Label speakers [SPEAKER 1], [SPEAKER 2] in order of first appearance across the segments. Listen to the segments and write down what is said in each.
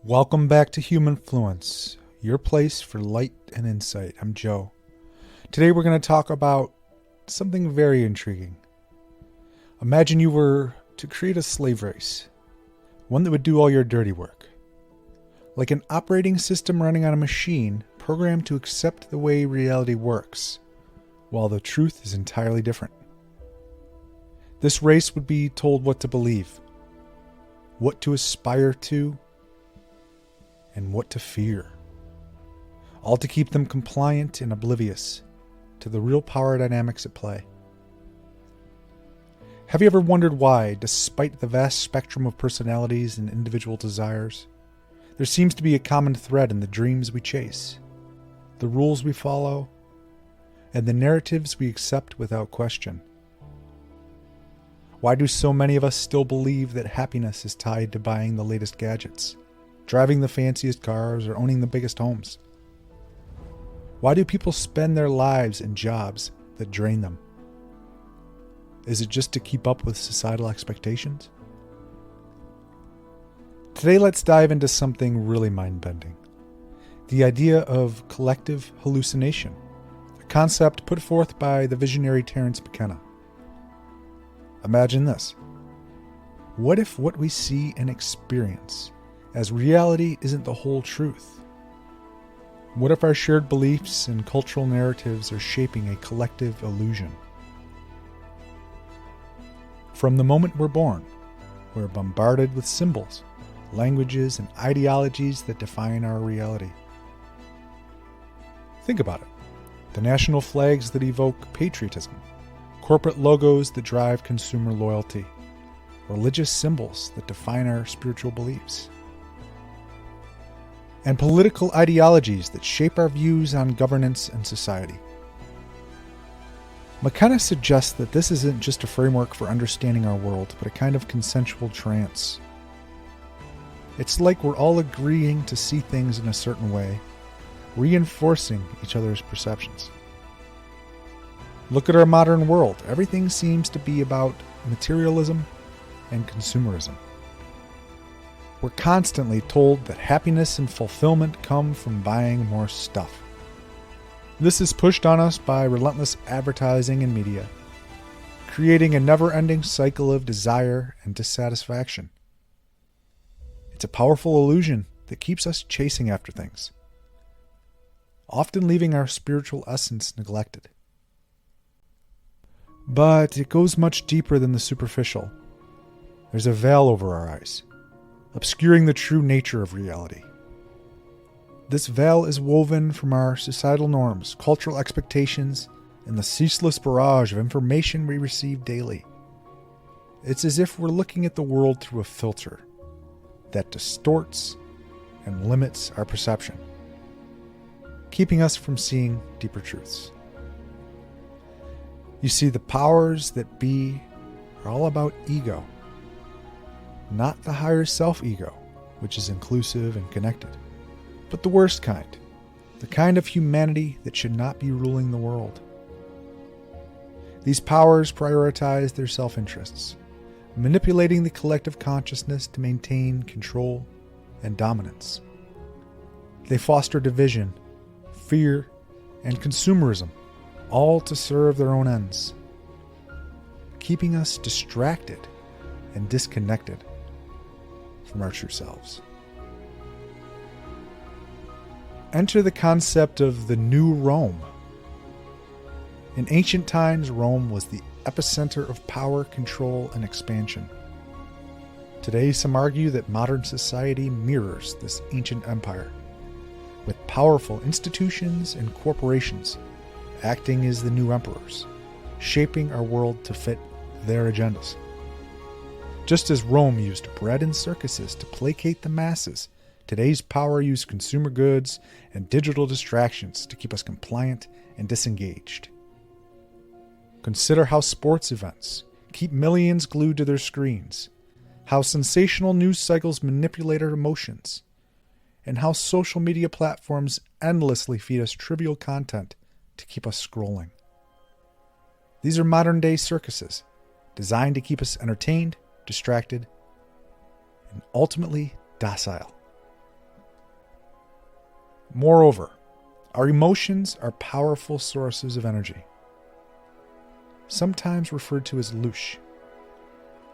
[SPEAKER 1] Welcome back to Humanfluence, your place for light and insight. I'm Joe. Today we're going to talk about something very intriguing. Imagine you were to create a slave race, one that would do all your dirty work. Like an operating system running on a machine programmed to accept the way reality works, while the truth is entirely different. This race would be told what to believe, what to aspire to, and what to fear, all to keep them compliant and oblivious to the real power dynamics at play. Have you ever wondered why, despite the vast spectrum of personalities and individual desires, there seems to be a common thread in the dreams we chase, the rules we follow, and the narratives we accept without question? Why do so many of us still believe that happiness is tied to buying the latest gadgets, driving the fanciest cars, or owning the biggest homes? Why do people spend their lives in jobs that drain them? Is it just to keep up with societal expectations? Today, let's dive into something really mind-bending. The idea of collective hallucination, a concept put forth by the visionary Terence McKenna. Imagine this. What if what we see and experience as reality isn't the whole truth? What if our shared beliefs and cultural narratives are shaping a collective illusion? From the moment we're born, we're bombarded with symbols, languages, and ideologies that define our reality. Think about it. The national flags that evoke patriotism, corporate logos that drive consumer loyalty, religious symbols that define our spiritual beliefs, and political ideologies that shape our views on governance and society. McKenna suggests that this isn't just a framework for understanding our world, but a kind of consensual trance. It's like we're all agreeing to see things in a certain way, reinforcing each other's perceptions. Look at our modern world. Everything seems to be about materialism and consumerism. We're constantly told that happiness and fulfillment come from buying more stuff. This is pushed on us by relentless advertising and media, creating a never-ending cycle of desire and dissatisfaction. It's a powerful illusion that keeps us chasing after things, often leaving our spiritual essence neglected. But it goes much deeper than the superficial. There's a veil over our eyes, obscuring the true nature of reality. This veil is woven from our societal norms, cultural expectations, and the ceaseless barrage of information we receive daily. It's as if we're looking at the world through a filter that distorts and limits our perception, keeping us from seeing deeper truths. You see, the powers that be are all about ego, not the higher self-ego, which is inclusive and connected, but the worst kind, the kind of humanity that should not be ruling the world. These powers prioritize their self-interests, manipulating the collective consciousness to maintain control and dominance. They foster division, fear, and consumerism, all to serve their own ends, keeping us distracted and disconnected from our true selves. Enter the concept of the New Rome. In ancient times, Rome was the epicenter of power, control, and expansion. Today, some argue that modern society mirrors this ancient empire, with powerful institutions and corporations acting as the new emperors, shaping our world to fit their agendas. Just as Rome used bread and circuses to placate the masses, today's power uses consumer goods and digital distractions to keep us compliant and disengaged. Consider how sports events keep millions glued to their screens, how sensational news cycles manipulate our emotions, and how social media platforms endlessly feed us trivial content to keep us scrolling. These are modern-day circuses, designed to keep us entertained, distracted, and ultimately docile. Moreover, our emotions are powerful sources of energy, sometimes referred to as lush.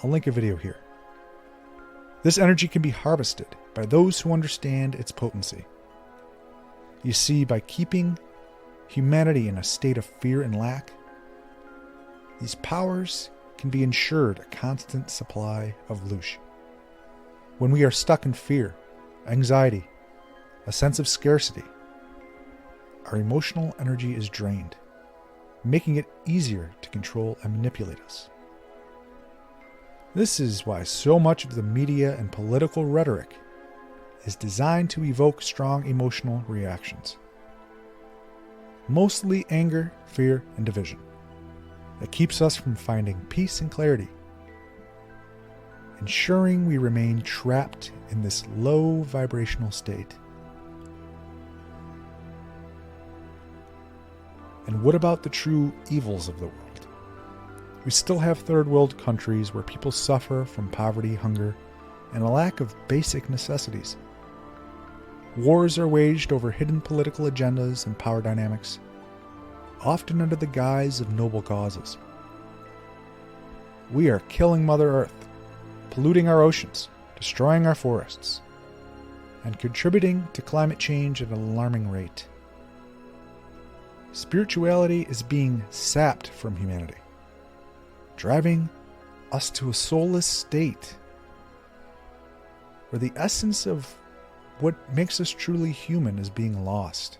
[SPEAKER 1] I'll link a video here. This energy can be harvested by those who understand its potency. You see, by keeping humanity in a state of fear and lack, these powers can be ensured a constant supply of lush. When we are stuck in fear, anxiety, a sense of scarcity, our emotional energy is drained, making it easier to control and manipulate us. This is why so much of the media and political rhetoric is designed to evoke strong emotional reactions. Mostly anger, fear, and division. That keeps us from finding peace and clarity, ensuring we remain trapped in this low vibrational state. And what about the true evils of the world? We still have third world countries where people suffer from poverty, hunger, and a lack of basic necessities. Wars are waged over hidden political agendas and power dynamics, often under the guise of noble causes. We are killing Mother Earth, polluting our oceans, destroying our forests, and contributing to climate change at an alarming rate. Spirituality is being sapped from humanity, driving us to a soulless state where the essence of what makes us truly human is being lost.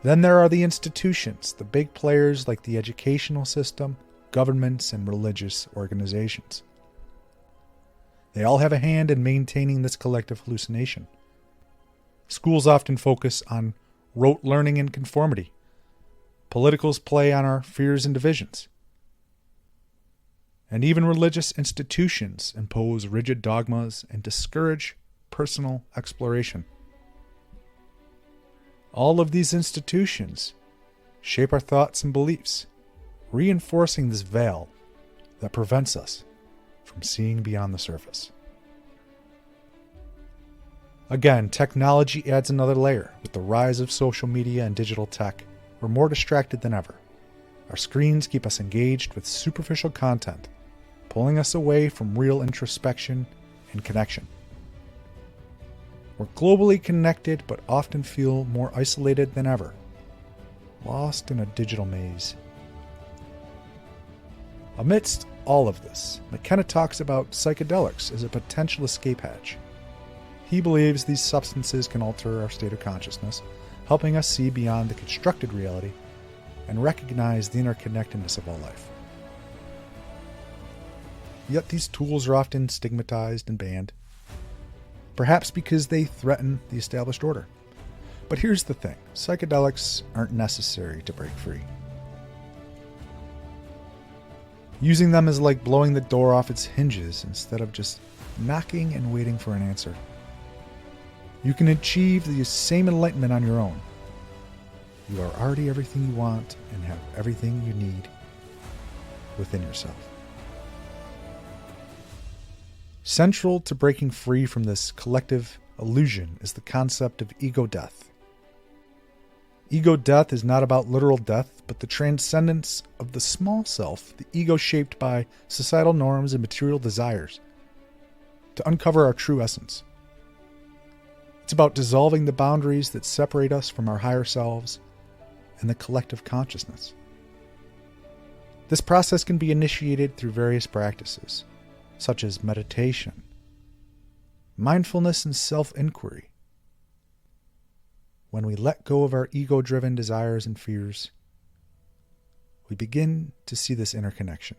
[SPEAKER 1] Then there are the institutions, the big players like the educational system, governments, and religious organizations. They all have a hand in maintaining this collective hallucination. Schools often focus on rote learning and conformity. Politicals play on our fears and divisions. And even religious institutions impose rigid dogmas and discourage personal exploration. All of these institutions shape our thoughts and beliefs, reinforcing this veil that prevents us from seeing beyond the surface. Again, technology adds another layer. With the rise of social media and digital tech, we're more distracted than ever. Our screens keep us engaged with superficial content, pulling us away from real introspection and connection. We're globally connected, but often feel more isolated than ever, lost in a digital maze. Amidst all of this, McKenna talks about psychedelics as a potential escape hatch. He believes these substances can alter our state of consciousness, helping us see beyond the constructed reality and recognize the interconnectedness of all life. Yet these tools are often stigmatized and banned, perhaps because they threaten the established order. But here's the thing, psychedelics aren't necessary to break free. Using them is like blowing the door off its hinges instead of just knocking and waiting for an answer. You can achieve the same enlightenment on your own. You are already everything you want and have everything you need within yourself. Central to breaking free from this collective illusion is the concept of ego death. Ego death is not about literal death, but the transcendence of the small self, the ego shaped by societal norms and material desires, to uncover our true essence. It's about dissolving the boundaries that separate us from our higher selves and the collective consciousness. This process can be initiated through various practices, such as meditation, mindfulness, and self-inquiry. When we let go of our ego-driven desires and fears, we begin to see this interconnection.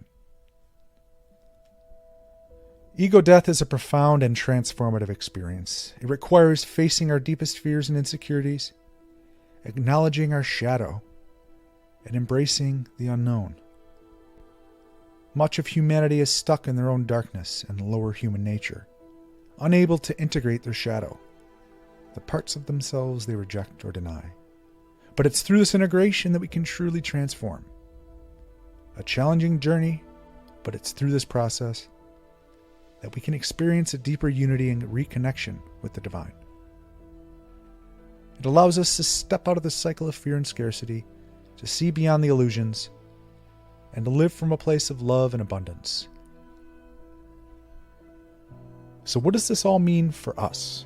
[SPEAKER 1] Ego death is a profound and transformative experience. It requires facing our deepest fears and insecurities, acknowledging our shadow, and embracing the unknown. Much of humanity is stuck in their own darkness and lower human nature, unable to integrate their shadow, the parts of themselves they reject or deny. But it's through this integration that we can truly transform. A challenging journey, but it's through this process that we can experience a deeper unity and reconnection with the divine. It allows us to step out of the cycle of fear and scarcity, to see beyond the illusions, and to live from a place of love and abundance. So what does this all mean for us?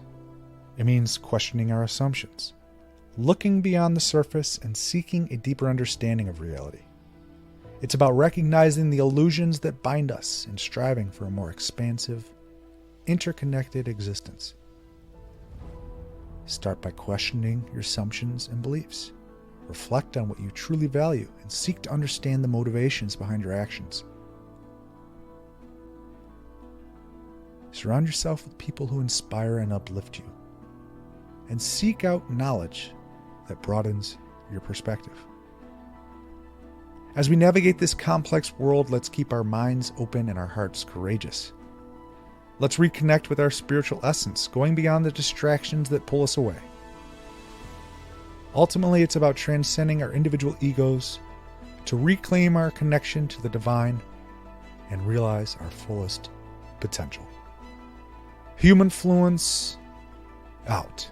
[SPEAKER 1] It means questioning our assumptions, looking beyond the surface and seeking a deeper understanding of reality. It's about recognizing the illusions that bind us and striving for a more expansive, interconnected existence. Start by questioning your assumptions and beliefs. Reflect on what you truly value and seek to understand the motivations behind your actions. Surround yourself with people who inspire and uplift you, and seek out knowledge that broadens your perspective. As we navigate this complex world, let's keep our minds open and our hearts courageous. Let's reconnect with our spiritual essence, going beyond the distractions that pull us away. Ultimately, it's about transcending our individual egos to reclaim our connection to the divine and realize our fullest potential. Humanfluence out.